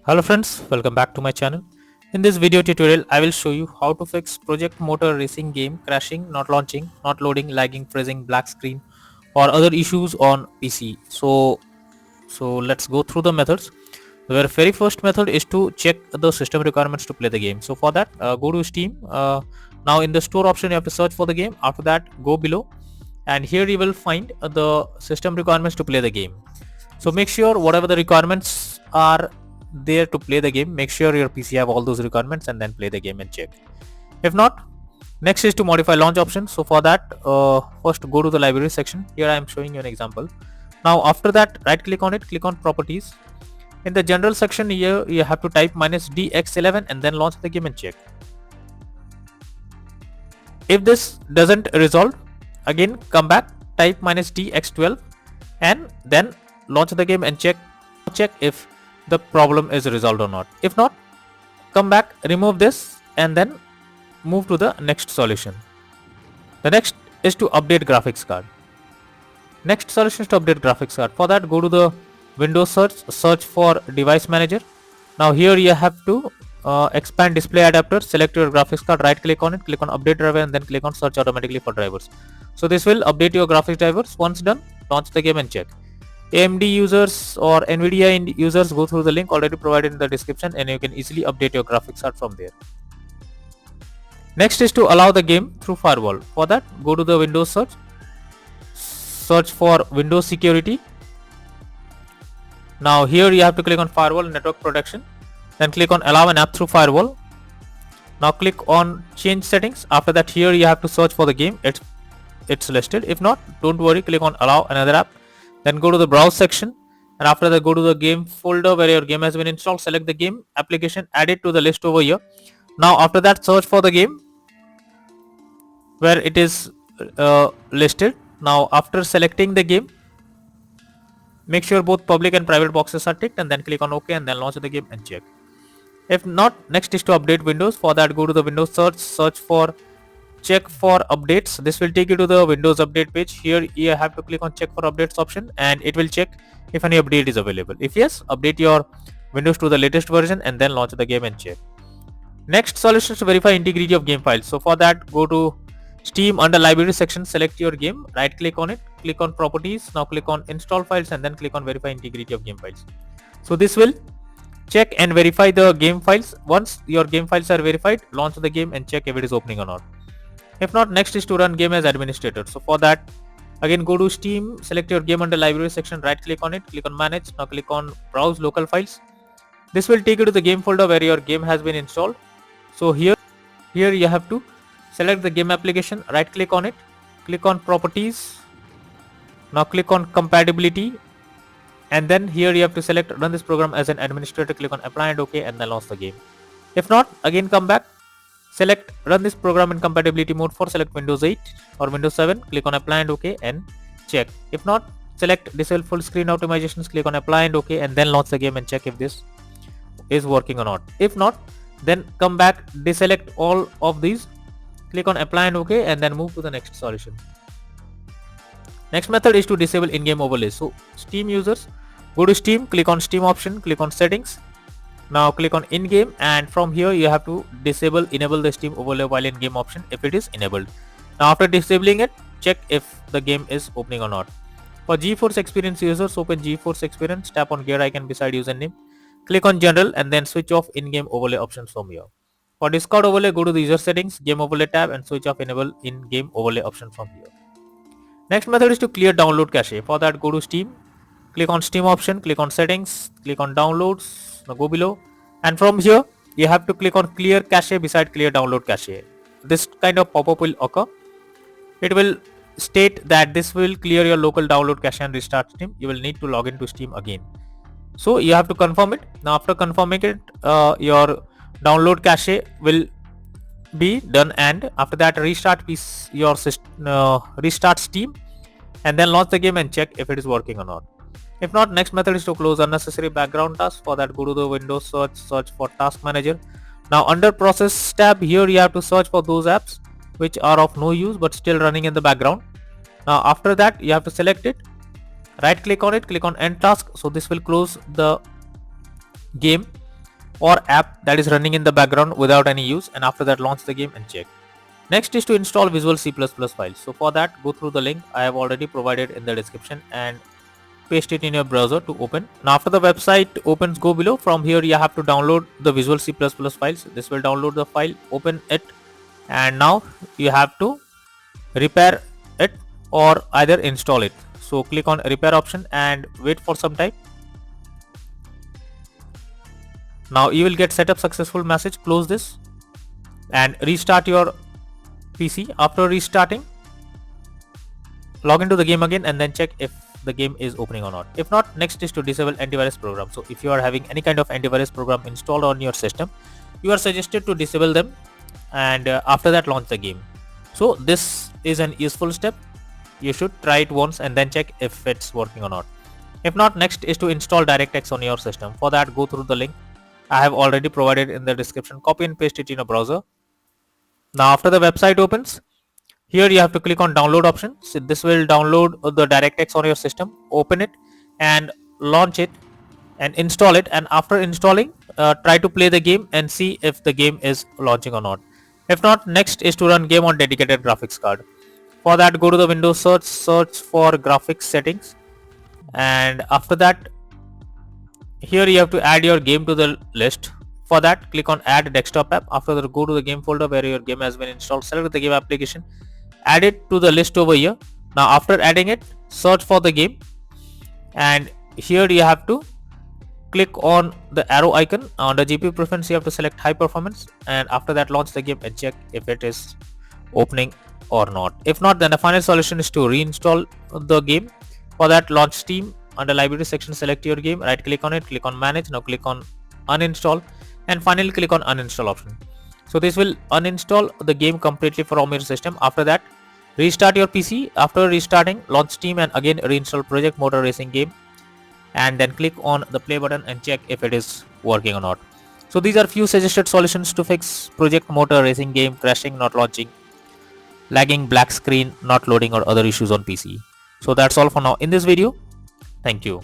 Hello friends, welcome back to my channel. In this video tutorial, I will show you how to fix Project Motor Racing game crashing, not launching, not loading, lagging, freezing, black screen or other issues on PC. So let's go through the methods. The very first method is to check the system requirements to play the game. So for that, go to Steam. Now in the store option, you have to search for the game. After that, go below and here you will find the system requirements to play the game. So make sure whatever the requirements are there to play the game, make sure your PC have all those requirements and then play the game and check. If not, next is to modify launch option. So for that, first go to the library section. Here I am showing you an example. Now after that, right click on it, click on properties. In the general section here, you have to type -dx11 and then launch the game and check. If this doesn't resolve, again come back, type -dx12 and then launch the game and check if the problem is resolved or not. If not, come back, remove this and then move to the next solution. The next is to update graphics card. Next solution is to update graphics card. For that, go to the Windows search for device manager. Now here you have to expand display adapter, select your graphics card, right click on it, click on update driver and then click on search automatically for drivers. So this will update your graphics drivers. Once done, launch the game and check. AMD users or NVIDIA users, go through the link already provided in the description and you can easily update your graphics card from there. Next is to allow the game through firewall. For that, go to the Windows search for Windows security. Now here you have to click on firewall network protection, then click on allow an app through firewall. Now click on change settings. After that, here you have to search for the game. It's listed. If not, don't worry, click on allow another app. Then go to the browse section and after that go to the game folder where your game has been installed, select the game application, add it to the list over here. Now after that, search for the game where it is listed. Now after selecting the game, make sure both public and private boxes are ticked and then click on OK and then launch the game and check. If not, next is to update Windows. For that, go to the Windows search for check for updates. This will take you to the Windows update page. Here you have to click on check for updates option and it will check if any update is available. If yes, update your Windows to the latest version and then launch the game and check. Next solution is to verify integrity of game files. So for that, go to Steam under library section, select your game, right click on it, click on properties. Now click on install files and then click on verify integrity of game files. So this will check and verify the game files. Once your game files are verified, launch the game and check if it is opening or not. If not, next is to run game as administrator. So for that, again go to Steam, select your game under library section, right click on it, click on manage. Now click on browse local files. This will take you to the game folder where your game has been installed. So here you have to select the game application, right click on it, click on properties. Now click on compatibility and then here you have to select run this program as an administrator, click on apply and OK and then launch the game. If not, again come back, select run this program in compatibility mode for select Windows 8 or Windows 7, click on apply and OK and check. If not, select disable full screen optimizations, click on apply and OK and then launch the game and check if this is working or not. If not, then come back, deselect all of these, click on apply and OK and then move to the next solution. Next method is to disable in-game overlays. So Steam users, go to Steam, click on Steam option, click on settings. Now click on in-game and from here you have to enable the Steam overlay while in-game option if it is enabled. Now after disabling it, check if the game is opening or not. For GeForce Experience users, open GeForce Experience, tap on gear icon beside username, click on general and then switch off in-game overlay options from here. For Discord overlay, go to the user settings, game overlay tab and switch off enable in-game overlay option from here. Next method is to clear download cache. For that, go to Steam, click on Steam option, click on settings, click on downloads, now go below and from here you have to click on clear cache beside clear download cache. This kind of pop-up will occur. It will state that this will clear your local download cache and restart Steam. You will need to log into Steam again. So you have to confirm it. Now after confirming it, your download cache will be done and after that restart Steam and then launch the game and check if it is working or not. If not, next method is to close unnecessary background tasks. For that, go to the Windows search for task manager. Now under process tab, here you have to search for those apps which are of no use but still running in the background. Now after that, you have to select it, right click on it, click on end task. So this will close the game or app that is running in the background without any use, and after that launch the game and check. Next is to install Visual C++ files. So for that, go through the link I have already provided in the description and paste it in your browser to open. Now after the website opens, go below. From here you have to download the Visual C++ files. This will download the file, open it, and now you have to repair it or either install it. So click on repair option and wait for some time. Now you will get setup successful message. Close this and restart your PC. After restarting, log into the game again and then check if the game is opening or not. If not, next is to disable antivirus program. So if you are having any kind of antivirus program installed on your system, you are suggested to disable them, and after that launch the game. So this is an useful step. You should try it once and then check if it's working or not. If not, next is to install DirectX on your system. For that, go through the link I have already provided in the description. Copy and paste it in a browser. Now after the website opens, here you have to click on download option. So this will download the DirectX on your system. Open it and launch it and install it, and after installing, try to play the game and see if the game is launching or not. If not, next is to run game on dedicated graphics card. For that, go to the Windows search for graphics settings, and after that, here you have to add your game to the list. For that, click on add desktop app. After that, go to the game folder where your game has been installed. Select the game application, add it to the list over here. Now after adding it, search for the game, and here you have to click on the arrow icon. On the GPU preference, you have to select high performance, and after that launch the game and check if it is opening or not. If not, then the final solution is to reinstall the game. For that, launch Steam. Under library section, select your game, right click on it, click on manage. Now click on uninstall and finally click on uninstall option. So this will uninstall the game completely from your system. After that, restart your PC. After restarting, launch Steam and again reinstall Project Motor Racing game, and then click on the play button and check if it is working or not. So these are few suggested solutions to fix Project Motor Racing game crashing, not launching, lagging, black screen, not loading, or other issues on PC. So that's all for now in this video. Thank you.